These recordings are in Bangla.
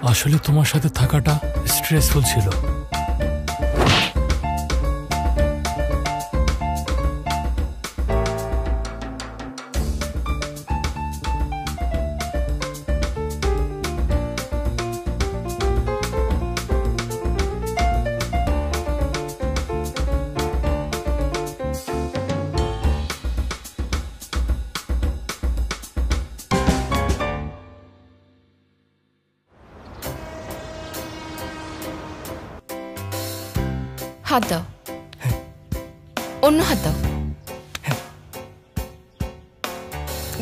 আসলে তোমার সাথে থাকাটা স্ট্রেসফুল ছিল। হাত দাও, অন্য হাত দাও।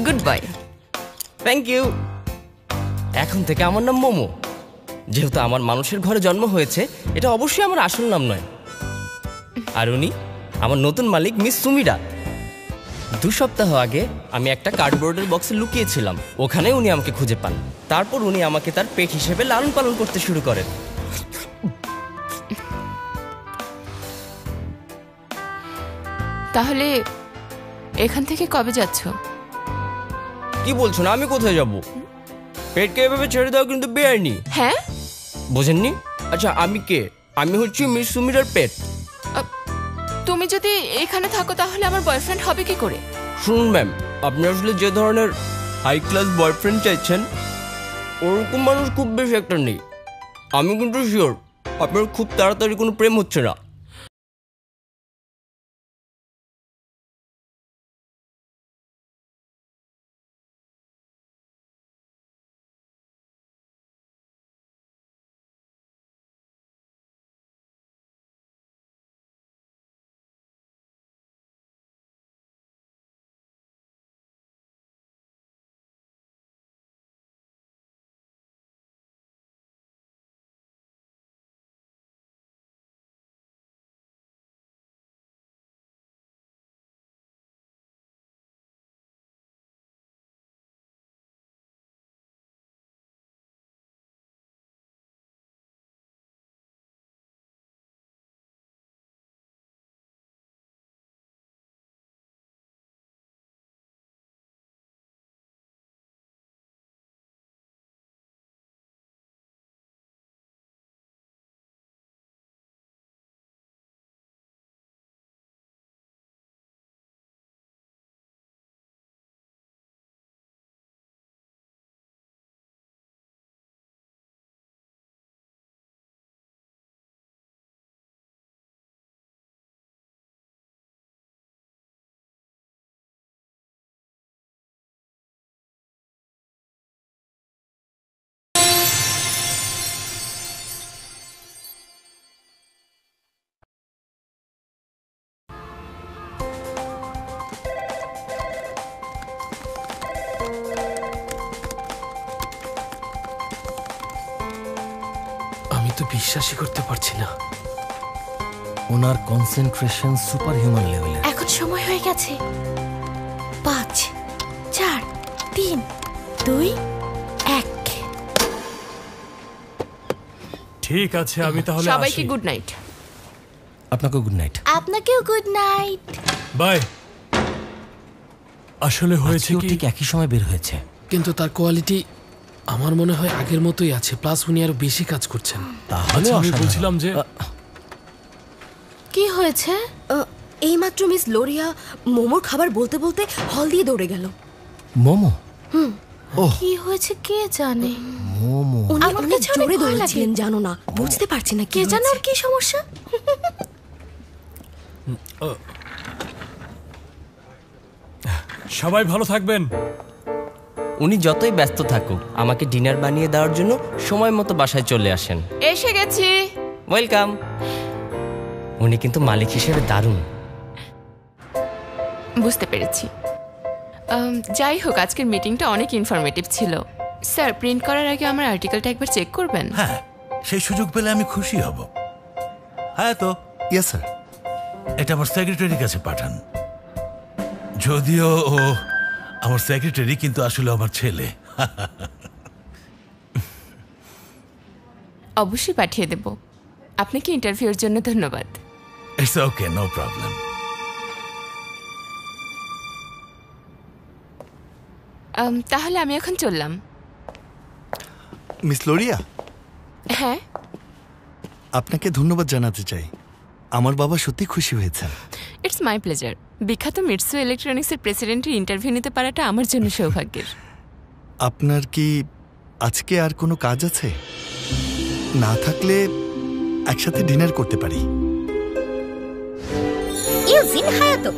Good boy. Thank you. এখন থেকে আমার নাম মোমো। যেহেতু আমার মানুষের ঘরে জন্ম হয়েছে, এটা অবশ্যই আমার আসল নাম নয়। আর উনি আমার নতুন মালিক মিস সুমিরা। 2 সপ্তাহ আগে আমি একটা কার্ডবোর্ডের বক্সে লুকিয়েছিলাম, ওখানে উনি আমাকে খুঁজে পান। তারপর উনি আমাকে তার পেট হিসেবে লালন পালন করতে শুরু করেন। তাহলে এখান থেকে কবে যাচ্ছ? কি বলছো না? আমি কোথায় যাব? পেটকে এভাবে ছেড়ে দাও কিন্তু বেআইনি। হ্যাঁ, বোঝেননি? আচ্ছা, আমি কে? আমি হচ্ছি মিস সুমিরার পেট। তুমি যদি এখানে থাকো তাহলে আমার বয়ফ্রেন্ড হবে কি করে? শুনুন ম্যাম, আপনি আসলে যে ধরনের হাই ক্লাস বয়ফ্রেন্ড চাইছেন ওরকম মানুষ খুব বেশি একটা নেই। আমি কিন্তু শিওর আপনার খুব তাড়াতাড়ি কোনো প্রেম হচ্ছে না। আমি তো বিশ্বাসই করতে পারছি না। ওনার কনসেন্ট্রেশন সুপার হিউম্যান লেভেলের। এখন সময় হয়ে গেছে। 5 4 3 2 1। ঠিক আছে, আমি তাহলে সবাইকে আসি। Good night. আপনাকেও গুড নাইট। আপনাকেও গুড নাইট। বাই। আসলে হয়েছে আজকেও কি, ঠিক একই সময় বের হয়েছে। কিন্তু তার কোয়ালিটি আমার মনে হয় আগের মতোই আছে, প্লাস উনি আরো বেশি কাজ করছেন। তাহলে আচ্ছা, আমি অসাধারণ। বলছিলাম যে কি হয়েছে? এইমাত্র মিস লোরিয়া মোমোর খাবার বলতে বলতে হল দিয়ে দৌড়ে গেল। মোমো? কি হয়েছে কে জানে। মোমো উনি আমার অনেক কাছে অনেক জোরে ভয় দৌড়াচ্ছিলেন, জানো না? বুঝতে পারছি না কে জানে ওর কি সমস্যা। সবাই ভালো থাকবেন। উনি যতই ব্যস্ত থাকুক, আমাকে ডিনার বানিয়ে দেওয়ার জন্য সময় মতো বাসায় চলে আসেন। এসে গেছি। ওয়েলকাম। উনি কিন্তু মালিক হিসেবে দারুণ। বুঝতে পেরেছি। যাই হোক, আজকের মিটিংটা অনেক ইনফরমেটিভ ছিল। স্যার, প্রিন্ট করার আগে আমার আর্টিকেলটা একবার চেক করবেন? হ্যাঁ, সেই সুযোগ পেলে আমি খুশি হব। হ্যাঁ তো ইয়েস স্যার। এটা আমার সেক্রেটারির কাছে পাঠান। যদিও ও আমার সেক্রেটারি, কিন্তু আসলে আমার ছেলে। অবশ্যই পাঠিয়ে দেব। আপনাকে ইন্টারভিউর জন্য ধন্যবাদ। It's okay, no problem. তাহলে আমি এখন চললাম। মিস লোরিয়া, হ্যাঁ, আপনাকে ধন্যবাদ জানাতে চাই, আমার বাবা সত্যি খুশি হয়েছেন। It's my pleasure. বিখ্যাত মিটসু ইলেকট্রনিক্সের প্রেসিডেন্টের ইন্টারভিউ নিতে পারাটা আমার জন্য সৌভাগ্যের। আপনার কি আজকে আর কোনো কাজ আছে? না থাকলে একসাথে ডিনার করতে পারি। ইউজিন হায়াতো,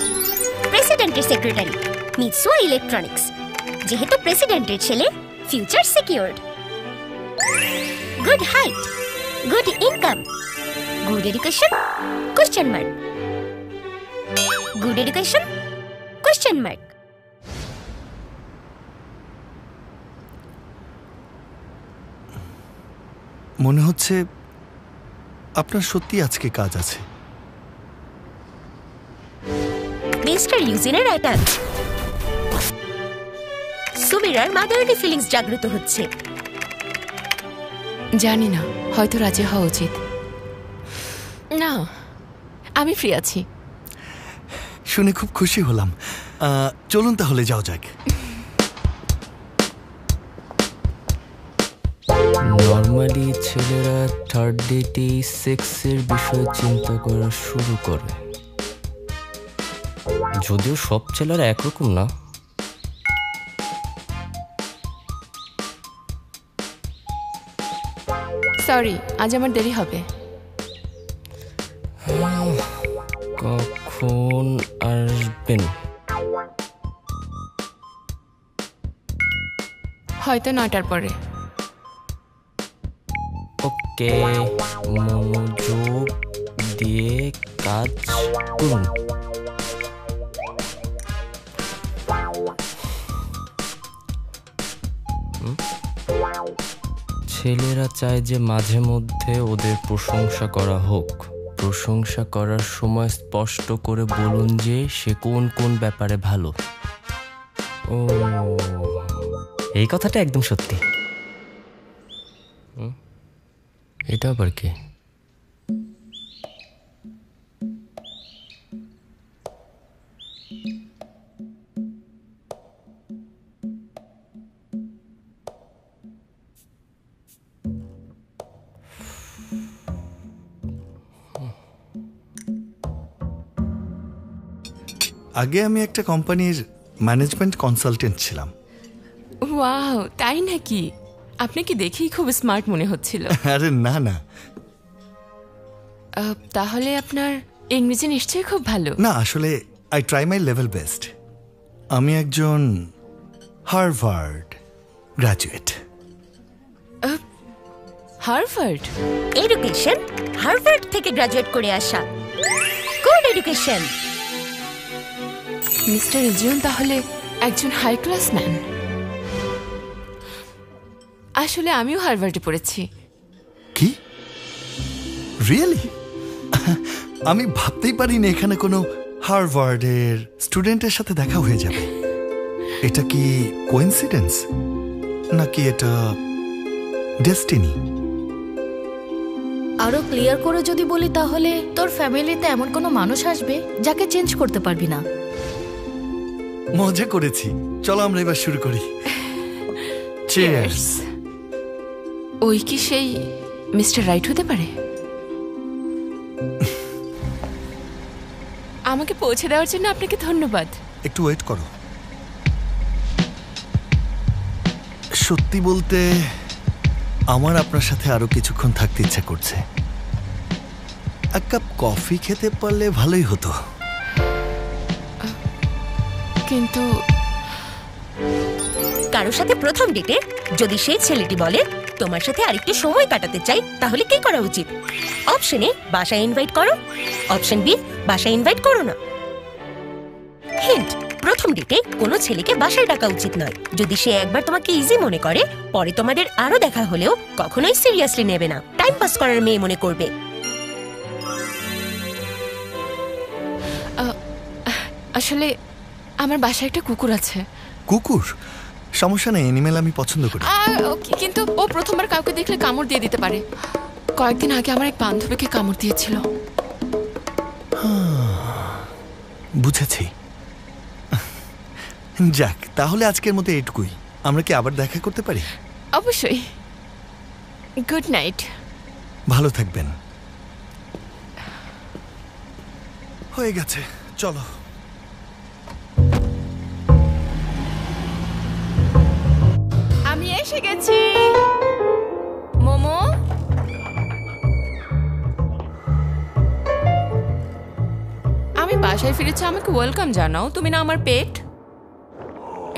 প্রেসিডেন্টের সেক্রেটারি, মিৎসুয়া ইলেকট্রনিক্স। যেহেতু প্রেসিডেন্টের ছেলে, future secured. Good height, good income, good education, question mark. Good education, question mark. মনে হচ্ছে আপনার সত্যি আজকে কাজ আছে। মিস্টার ইউজিনের অ্যাটাক। সুমিরার মাদারলি ফিলিংস জাগ্রত হচ্ছে। জানি না, হয়তো রাজি হওয়া উচিত। না, আমি ফ্রি আছি। শুনে খুব খুশি হলাম। চলুন তাহলে যাও যাক। নর্মালি ছেলেরা থার্ড ডেটে সেক্সের বিষয়ে চিন্তা করা শুরু করে, যদিও সব ছেলেরা একরকম না। সরি, আজ আমার দেরি হবে। কখন আসবেন? হয়তো 9টার পরে। ওকে, মনোযোগ দিয়ে কাজ করুন। ছেলেরা চায় যে মাঝে মধ্যে ওদের প্রশংসা করা হোক। প্রশংসা করার সময় স্পষ্ট করে বলুন যে সে কোন কোন ব্যাপারে ভালো। ও, এই কথাটা একদম সত্যি। এটা আবার কি? আগে আমি একটা কোম্পানির ম্যানেজমেন্ট কনসালটেন্ট ছিলাম। ওয়াও, তাই নাকি? আপনি কি দেখেই খুব স্মার্ট মনে হচ্ছিল। আরে না না তাহলে আপনার ইংরেজি নিশ্চয়ই খুব ভালো। না, আসলে I try my level best. আমি একজন Harvard graduate. Harvard? Education Harvard থেকে গ্রাজুয়েট করে আসা। Good education. মিস্টার ইজিউন তাহলে একজন হাই ক্লাস ম্যান। আসলে আমিও হার্ভার্ডে পড়েছি। কি? রিয়েলি? আমি ভাবতেই পারিনি এখানে কোনো হার্ভার্ডের স্টুডেন্টের সাথে দেখা হয়ে যাবে। এটা কি কোইন্সিডেন্স নাকি এটা ডেস্টিনি? আরো ক্লিয়ার করে যদি বলি তাহলে তোর ফ্যামিলিতে এমন কোনো মানুষ আসবে যাকে চেঞ্জ করতে পারবি না। মজা করেছি, চলো আমরা এবার শুরু করি। চিয়ার্স। ওই কি সেই মিস্টার রাইট হতে পারে? আমাকে পৌঁছে দেওয়ার জন্য আপনাকে ধন্যবাদ। একটু ওয়েট করো। সত্যি বলতে আমার আপনার সাথে আরো কিছুক্ষণ থাকতে ইচ্ছা করছে। এক কাপ কফি খেতে পারলে ভালোই হতো। কিন্তু কারোর সাথে প্রথম ডেটে যদি সেই ছেলেটি বলে তোমার সাথে আরেকটু সময় কাটাতে চাই, তাহলে কি করা উচিত? অপশন এ বাসায় ইনভাইট করো, অপশন বি বাসায় ইনভাইট করো না। হিন্ট, প্রথম ডেটে কোনো ছেলেকে বাসায় ডাকা উচিত নয়। যদি সে একবার তোমাকে ইজি মনে করে, পরে তোমাদের আরো দেখা হলেও কখনোই সিরিয়াসলি নেবে না, টাইম পাস করার মেয়ে মনে করবে। আসলে আমার বাসায় একটা কুকুর আছে। কুকুর? সমস্যা নেই, অ্যানিমেল আমি পছন্দ করি। কিন্তু ও প্রথমবার কাউকে দেখলে কামড় দিয়ে দিতে পারে। কয়েকদিন আগে আমার এক বান্ধবীকে কামড় দিয়েছিল। বুঝেছি। যাক, তাহলে আজকের মতো এটুকুই। আমরা কি আবার দেখা করতে পারি? অবশ্যই। Good night. ভালো থাকবেন। হয়ে গেছে, চলো। আমি এসে গেছি। মোমো, আমি বাসায় ফিরেছি, আমাকে ওয়েলকাম জানাও। তুমি না আমার পেট।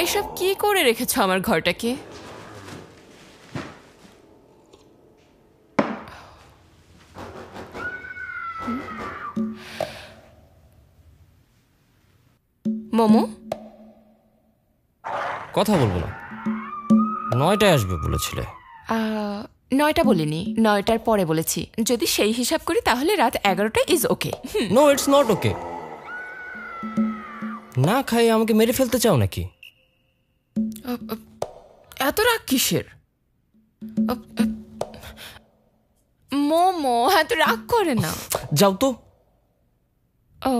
এসব কি করে রেখেছো আমার ঘরটাকে? মোমো, কথা বলবো না, 9টায় আসবে বলেছিলে। 9টা বলিনি, 9টার পরে বলেছি। যদি সেই হিসাব করি তাহলে রাত 11টা is okay. No, it's not okay. না খাই আমাকে মেরে ফেলতে চাও নাকি? এত রাগ কিসের? মোমো, এত রাগ করে না। যাও তো। ও,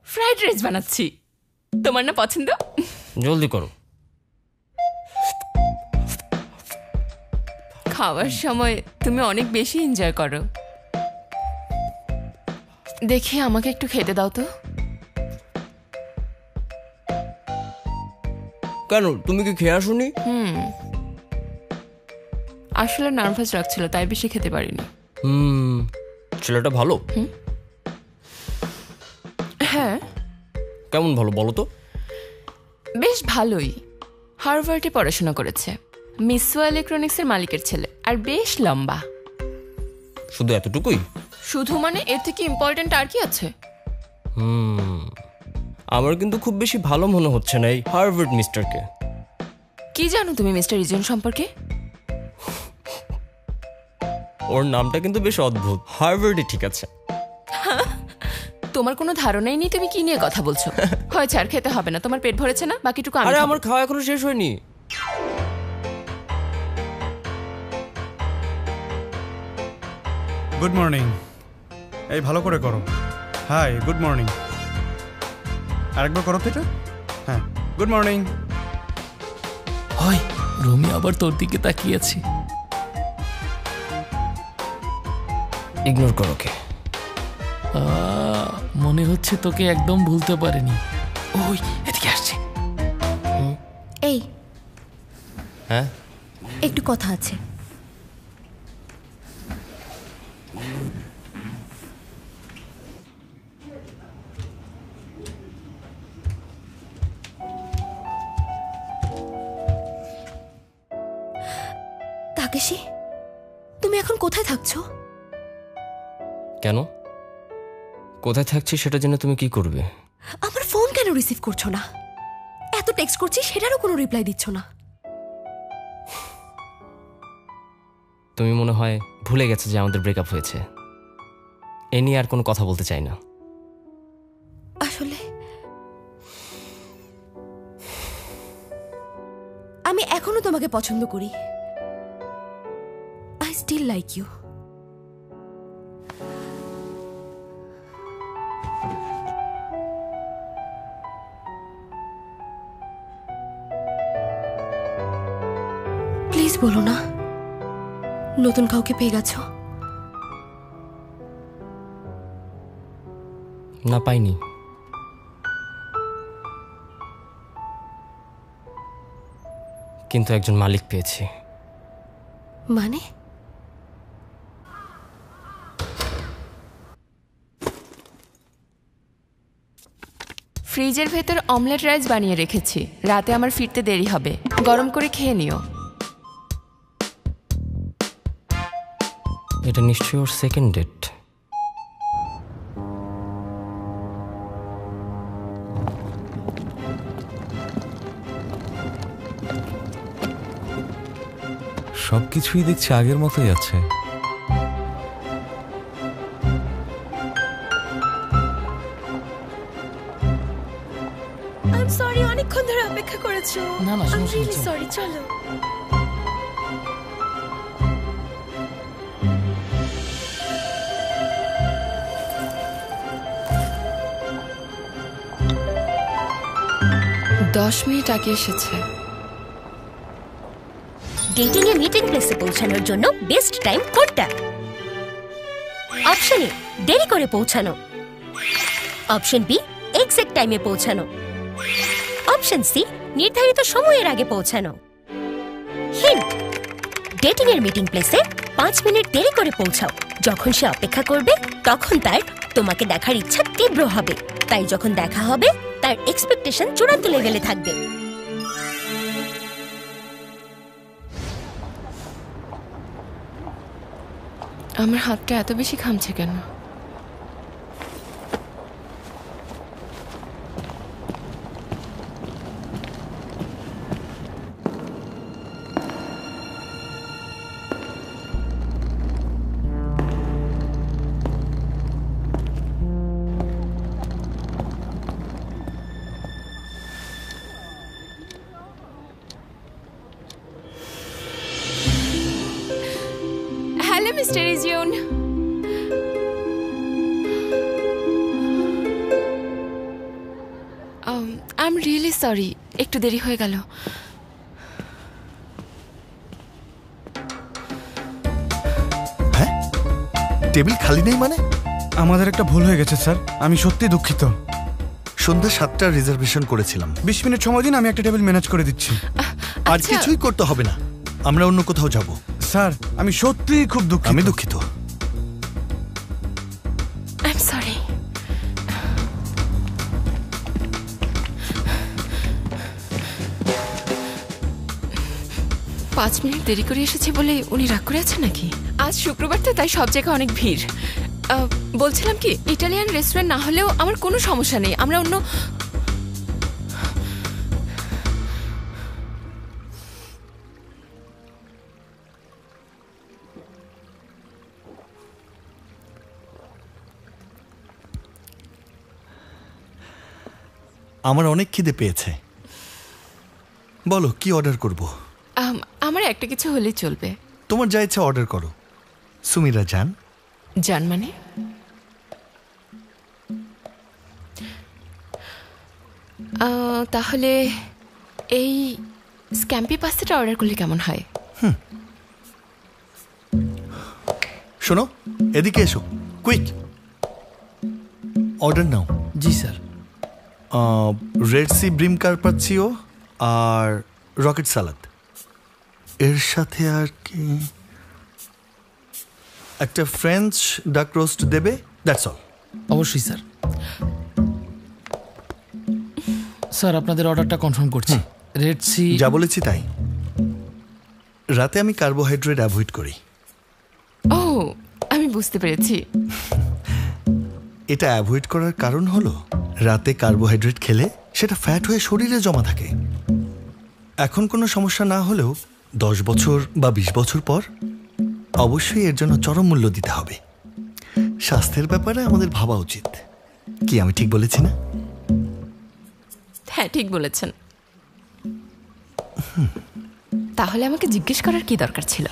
ফ্রাইড রাইস বানাচ্ছি, তোমার না পছন্দ? জলদি করো। খাওয়ার সময় তুমি অনেক বেশি এনজয় করো। দেখি আমাকে একটু খেতে দাও তো। কেন, তুমি কি খেয়ে আসোনি? আসলে নার্ভাস লাগছিল, তাই বেশি খেতে পারিনি। ছেলেটা ভালো? হ্যাঁ। কেমন ভালো বলো তো? বেশ ভালোই। হার্ভার্ডে পড়াশোনা করেছে, মিসো ইলেকট্রনিক্সের মালিকের ছেলে, আর বেশ লম্বা। শুধু এতটুকুই? শুধু মানে এর থেকে ইম্পর্টেন্ট আর কি আছে? আমার কিন্তু খুব বেশি ভালো মনে হচ্ছে না এই হার্ভার্ড মিস্টারকে। কি জানো তুমি মিস্টার রিজন সম্পর্কে? ওর নামটা কিন্তু বেশ অদ্ভুত। হার্ভার্ডে ঠিক আছে। তোমার কোনো ধারণাই নেই তুমি কি নিয়ে কথা বলছো। হয়েছে, আর খেতে হবে না। তোমার পেট ভরেছে না? বাকিটুকু আমি আরে খাবো। আমার খাওয়া এখনো শেষ হয়নি। Good morning. এই ভালো করে করো। Hi, good morning. আরেকবার করো তো এটা। হ্যাঁ, গুড মর্নিং। হয় রমি আবার তোর দিকে তাকিয়েছি। ইগনোর করো কে। মনে হচ্ছে তোকে একদম ভুলতে পারিনি। ওই এদিকে আসছে। এই, হ্যাঁ, একটু কথা আছে। তাকেশি, তুমি এখন কোথায় থাকছো? কেন? কোথায় থাকছি সেটা জেনে তুমি কি করবে? আমার ফোন কেন রিসিভ করছো না? এত টেক্সট করছি, সেটারও কোনো রিপ্লাই দিচ্ছ না। তুমি মনে হয় ভুলে গেছো যে আমাদের ব্রেকআপ হয়েছে। এ নিয়ে আর কোনো কথা বলতে চাই না। আসলে আমি এখনো তোমাকে পছন্দ করি। I still like you. Please বলো না নতুন কাউকে পেয়ে গেছো। না, পাইনি। কিন্তু একজন মালিক পেয়েছি। মানে? ফ্রিজের ভেতর অমলেট রাইস বানিয়ে রেখেছি, রাতে আমার ফিরতে দেরি হবে, গরম করে খেয়ে নিও। এটা নিশ্চয়ই ওর সেকেন্ড ডেট। সবকিছুই দেখছি আগের মতোই আছে। আই এম সরি, অনেকক্ষণ ধরে অপেক্ষা করেছো। না না, সমস্যা নেই, চলো। সরি, চলো। দশ মিনিট আগে এসেছে। ডেটিং এ মিটিং প্লেসে পৌঁছানোর জন্য বেস্ট টাইম কোনটা? অপশন এ দেরি করে পৌঁছানো, অপশন বি এক্সাক্ট টাইমে পৌঁছানো, অপশন সি নির্ধারিত সময়ের আগে পৌঁছানো। হিন্ট, ডেটিং এর মিটিং প্লেসে 5 মিনিট দেরি করে পৌঁছাও। যখন সে অপেক্ষা করবে তখন তার তোমাকে দেখার ইচ্ছা তীব্র হবে, তাই যখন দেখা হবে তার এক্সপেকটেশন চূড়ান্ত লেভেলে থাকবে। আমার হাতটা এত বেশি ঘামছে কেন? Hello mister Eugene. I am really sorry, একটু দেরি হয়ে গেল। টেবিল খালি নেই মানে? আমাদের একটা ভুল হয়ে গেছে স্যার, আমি সত্যি দুঃখিত। সন্ধ্যা 7টার রিজার্ভেশন করেছিলাম। 20 মিনিট সময় দিন, আমি একটা টেবিল ম্যানেজ করে দিচ্ছি। আর কিছুই করতে হবে না, আমরা অন্য কোথাও যাব। স্যার আমি সত্যিই খুব দুঃখিত। আমি দুঃখিত। I am sorry. পাঁচ মিনিট দেরি করে এসেছি বলে উনি রাগ করে আছেন নাকি? আজ শুক্রবার তো, তাই সব জায়গায় অনেক ভিড়। বলছিলাম কি, ইটালিয়ান রেস্টুরেন্ট না হলেও আমার কোনো সমস্যা নেই, আমরা অন্য। আমার অনেক খিদে পেয়েছে, বলো কি অর্ডার করব? আমার একটা কিছু হলেই চলবে। তোমার যা ইচ্ছা অর্ডার করো। সুমিরা জান। জান মানে? তাহলে এই স্ক্যাম্পি পাস্তাটা অর্ডার করলে কেমন হয়? শোনো, এদিকে এসো, কুইক অর্ডার নাও। Ji sir. Red sea bream carpaccio আর রকেট সালাদ, এর সাথে আর কি একটা ফ্রেঞ্চ ডাক রোস্ট দেবে, দ্যাটস অল। অবশ্যই স্যার। স্যার আপনাদের অর্ডারটা কনফার্ম করছি। Red sea. যা বলেছি তাই। রাতে আমি কার্বোহাইড্রেট অ্যাভয়েড করি। ও, আমি বুঝতে পেরেছি। এটা অ্যাভয়েড করার কারণ হলো রাতে কার্বোহাইড্রেট খেলে সেটা ফ্যাট হয়ে শরীরে জমা থাকে। এখন কোনো সমস্যা না হলেও 10 বছর বা 20 বছর পর অবশ্যই এর জন্য চরম মূল্য দিতে হবে। স্বাস্থ্যের ব্যাপারে আমাদের ভাবা উচিত। কি আমি ঠিক বলেছি না? হ্যাঁ, ঠিক বলেছেন। তাহলে আমাকে জিজ্ঞেস করার কি দরকার ছিল?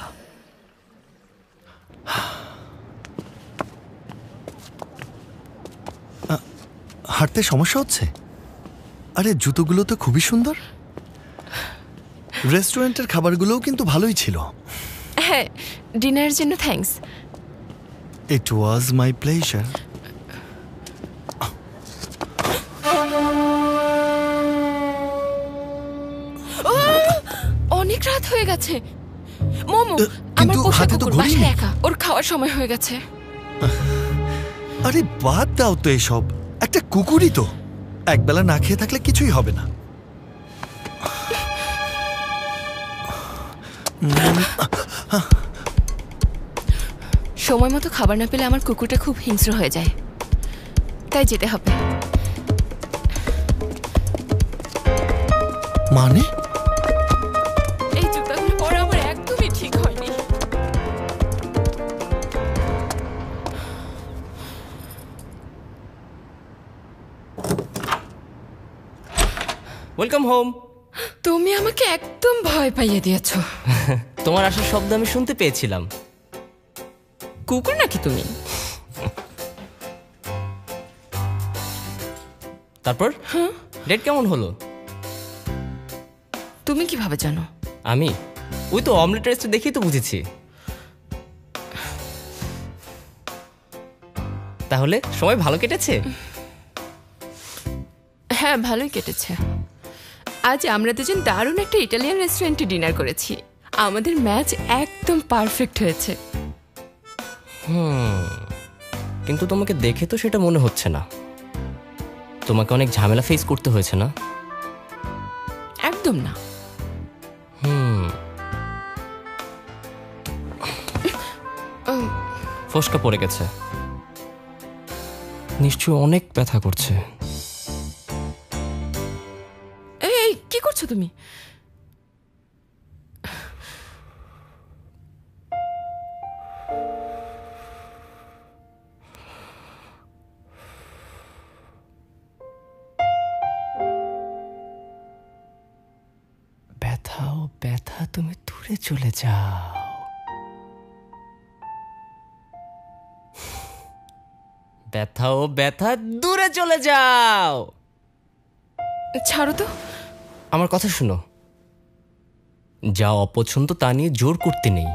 হাঁটতে সমস্যা হচ্ছে? আরে জুতোগুলো তো খুবই সুন্দর। রেস্টুরেন্টের খাবারগুলোও কিন্তু ভালোই ছিল। হ্যাঁ, ডিনারের জন্য thanks. It was my pleasure. অনেক রাত হয়ে গেছে। মোমো, আমার কিন্তু পোষা হাতে তো কুকুর ঘড়ি বাসায় নেই। একা, ওর খাওয়ার সময় হয়ে গেছে। আরে বাদ দাও তো এসব, একটা কুকুরই তো, একবেলা না খেয়ে থাকলে কিছুই হবে না। সময় মতো খাবার না পেলে আমার কুকুরটা খুব হিংস্র হয়ে যায়, তাই যেতে হবে। মানে? এই জুতাগুলো পরা আমার একদমই ঠিক হয়নি। Welcome home. তুমি আমাকে একদম ভয় পাইয়ে দিয়েছো। তোমার আসার শব্দ আমি শুনতে পেয়েছিলাম। কুকুর নাকি তুমি? তারপর ডেট কেমন হলো? তুমি কিভাবে জানো? আমি ওই তো অমলেট রেস্ট দেখেই তো বুঝেছি। তাহলে সময় ভালো কেটেছে? হ্যাঁ, ভালোই কেটেছে। আজ আমরা দুজন দারুণ একটা ইটালিয়ান রেস্টুরেন্টে ডিনার করেছি। আমাদের ম্যাচ একদম পারফেক্ট হয়েছে। কিন্তু তোমাকে দেখে তো সেটা মনে হচ্ছে না। তোমাকে অনেক ঝামেলা ফেস করতে হয়েছে না? একদম না। ফসকা পড়ে গেছে, নিশ্চয়ই অনেক ব্যথা করছে। এই কি করছো তুমি? ব্যথা ও ব্যথা, তুমি দূরে চলে যাও। ব্যথা ও ব্যথা, দূরে চলে যাও। ছাড়ো তো। আমার কথা শুনো, যা অপছন্দ তা নিয়ে জোর করতে নেই।